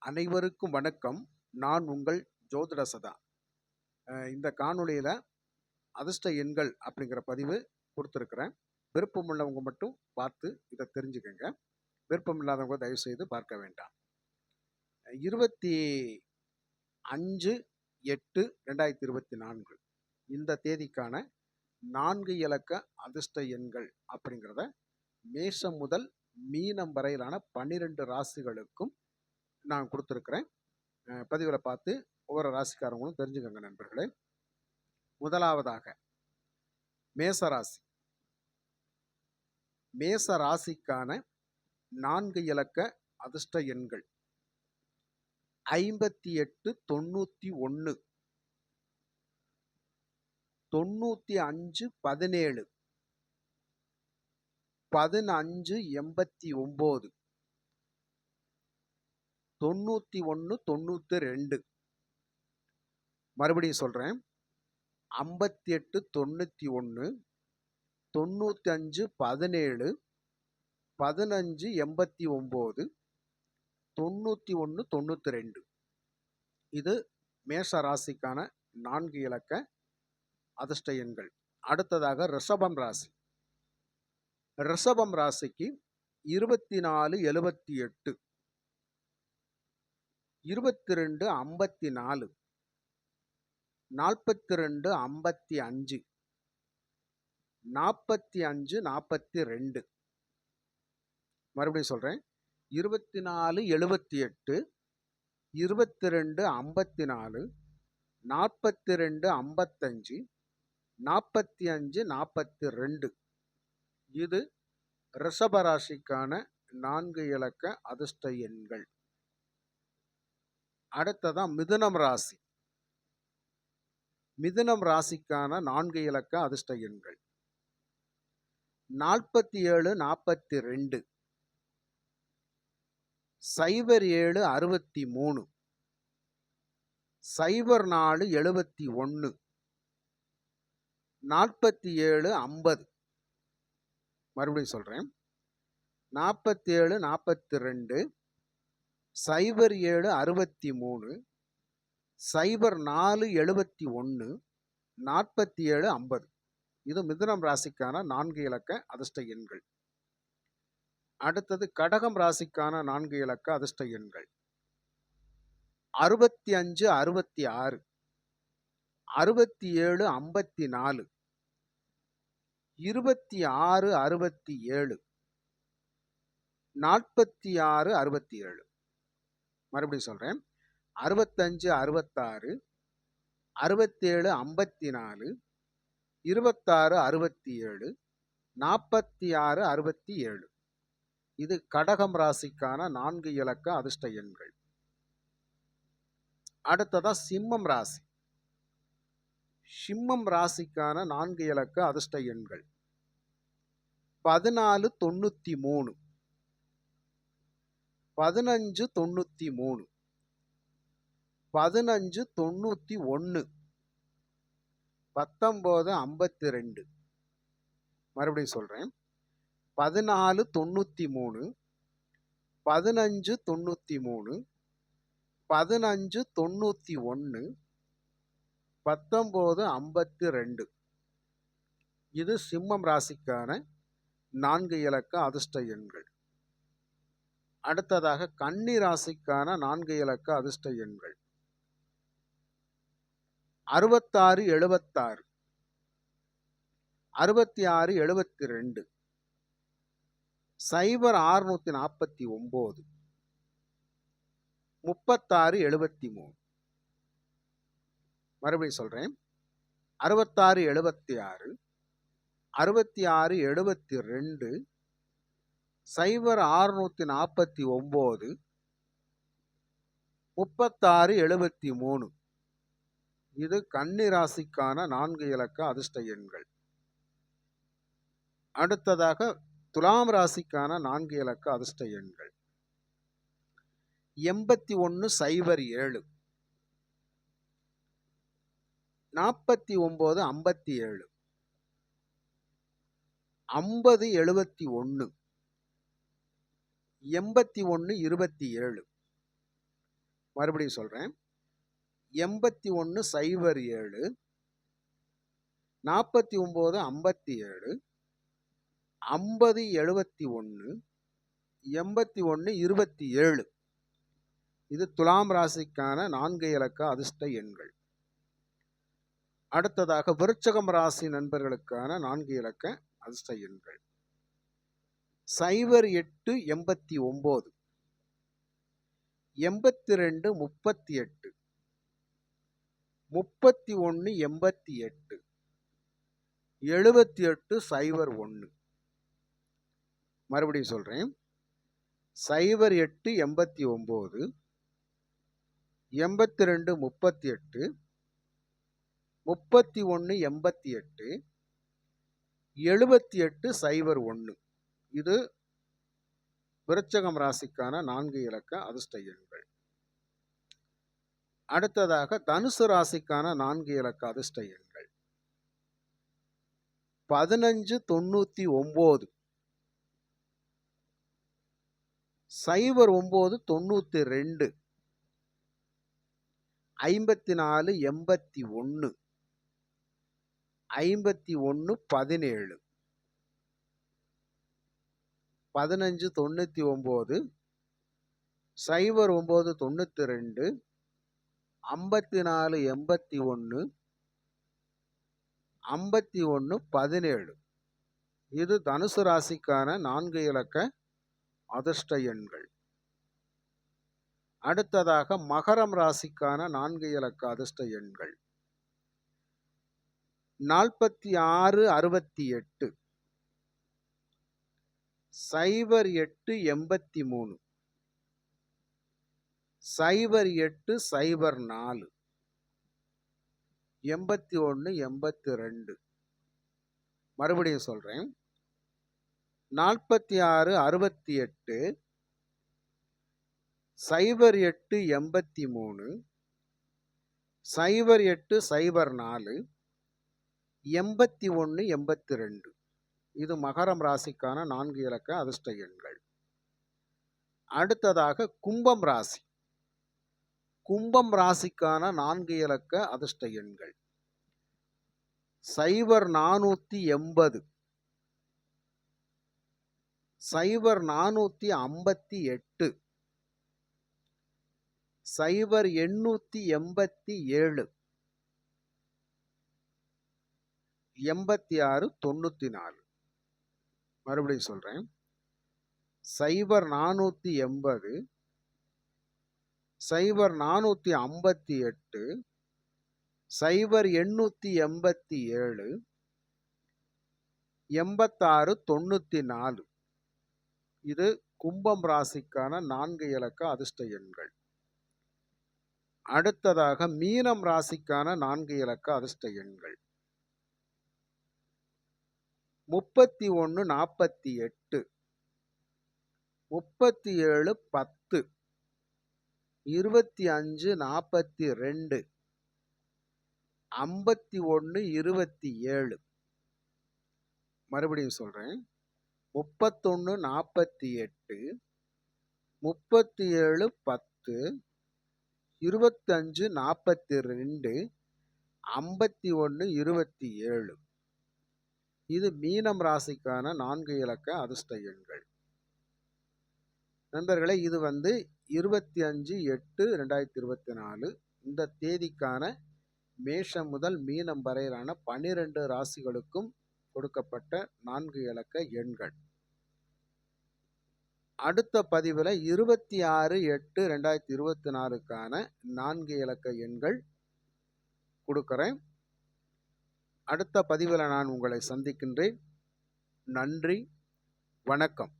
அனைவருக்கும் வணக்கம். நான் உங்கள் ஜோதிட சதா. இந்த காணொளியில அதிர்ஷ்ட எண்கள் அப்படிங்கிற பதிவு கொடுத்துருக்குறேன். விருப்பம் உள்ளவங்க மட்டும் பார்த்து இதை தெரிஞ்சுக்கங்க. விருப்பம் இல்லாதவங்க தயவு செய்து பார்க்க வேண்டாம். 25/8/2024 இந்த தேதிக்கான 4 இலக்க அதிர்ஷ்ட எண்கள் அப்படிங்கிறத மேஷம் முதல் மீனம் வரையிலான 12 ராசிகளுக்கும் நான் கொடுத்துருக்குறேன். பதிவில் பார்த்து ஒவ்வொரு ராசிக்காரங்களும் தெரிஞ்சுக்கோங்க நண்பர்களே. முதலாவதாக மேசராசி. மேச ராசிக்கான 4 இலக்க அதிர்ஷ்ட எண்கள் 58 91 95 17 15 89 91 92. மறுபடியும் சொல்றேன். 58 91 95 17 15 89 91 92. இது மேஷ ராசிக்கான 4 இலக்க அதிர்ஷ்ட எண்கள். அடுத்ததாக ரிஷபம் ராசி. ரிஷபம் ராசிக்கு 24 78 22 54 42 55 45 42. மறுபடியும் சொல்றேன். 24 78 22 54 42 55 45 42. இது ரிஷபராசிக்கான 4 இலக்க அதிர்ஷ்ட எண்கள். அடுத்ததான் மிதுனம் ராசி. மிதுனம் ராசிக்கான 4 இலக்க அதிர்ஷ்ட எண்கள் 47 42 07 63 04 71 47 50. மறுபடியும் சொல்றேன். 47 42 07 63 04 71 47 50. இது மிதுனம் ராசிக்கான 4 இலக்க அதிர்ஷ்ட எண்கள். அடுத்தது கடகம் ராசிக்கான 4 இலக்க அதிர்ஷ்ட எண்கள் 65 66 67 54 26 67 46 67. மறுபடியும் சொல்றேன். 65 66 67 54 26 67 46 67. இது கடகம் ராசிக்கான 4 இலக்க அதிர்ஷ்ட எண்கள். அடுத்ததா சிம்மம் ராசி. சிம்மம் ராசிக்கான 4 இலக்க அதிர்ஷ்ட எண்கள் 14 93 15 93 15 91 19 52. மறுபடியும் சொல்றேன். 14 93 15 93 15 91 19 52. இது சிம்மம் ராசிக்கான 4 இலக்க அதிர்ஷ்ட எண்கள். அடுத்ததாக கன்னி ராசிக்கான 4 இலக்க அதிர்ஷ்ட எண்கள் 66 76 66 72 0 649 36 73. மறுபடியும் சொல்றேன். 66 76 66 72 0 649 36 73. இது கன்னி ராசிக்கான 4 இலக்க அதிர்ஷ்ட எண்கள். அடுத்ததாக துலாம் ராசிக்கான 4 இலக்க அதிர்ஷ்ட எண்கள் 81 07 49 57 50 71 81 27 மறுபடியும் சொல்கிறேன். 8107 49 57 50 71 81 27. இது துலாம் ராசிக்கான 4 இலக்க அதிர்ஷ்ட எண்கள். அடுத்ததாக விருச்சகம் ராசி நண்பர்களுக்கான 4 இலக்க அதிர்ஷ்ட எண்கள். 08 89 82 38 31 88 78 01. மறுபடியும் சொல்றேன். 08 89 82 38 31 88 78 01. இது விருச்சகம் ராசிக்கான 4 இலக்க அதிர்ஷ்ட எண்கள். அடுத்ததாக தனுசு ராசிக்கான 4 இலக்க அதிர்ஷ்ட எண்கள். 15 99 09 92 54 81 51 17. 15 99 09 92 54 81 51 17. இது தனுசு ராசிக்கான 4 இலக்க அதிர்ஷ்ட எண்கள். அடுத்ததாக மகரம் ராசிக்கான 4 இலக்க அதிர்ஷ்ட எண்கள். 46 68 08 83 08 04 81 82. மறுபடியும் சொல்றேன். 46 68 08 83 08 04 81 82. இது மகரம் ராசிக்கான 4 இலக்க அதிர்ஷ்ட எண்கள். அடுத்ததாக கும்பம் ராசி. கும்பம் ராசிக்கான 4 இலக்க அதிர்ஷ்ட எண்கள். 0480 0458 0887 86 94. மறுபடியும் சொல்றேன். 0480 0458 0887 86 94. இது கும்பம் ராசிக்கான 4 இலக்க அதிர்ஷ்ட எண்கள். அடுத்ததாக மீனம் ராசிக்கான 4 இலக்க அதிர்ஷ்ட எண்கள். 31 48 37 10 25 42 51 27. மறுபடியும் சொல்றேன். 31 48 37 10 25 42 51 27. இது மீனம் ராசிக்கான 4 இலக்க அதிர்ஷ்ட எண்கள். நண்பர்களே, இது 25/8/2024 இந்த தேதிக்கான மேஷம் முதல் மீனம் வரையிலான 12 ராசிகளுக்கும் கொடுக்கப்பட்ட 4 இலக்க எண்கள். அடுத்த பதிவில் 26/8/2024க்கான 4 இலக்க எண்கள் கொடுக்கிறேன். அடுத்த பதிவில் நான் உங்களை சந்திக்கின்றேன். நன்றி, வணக்கம்.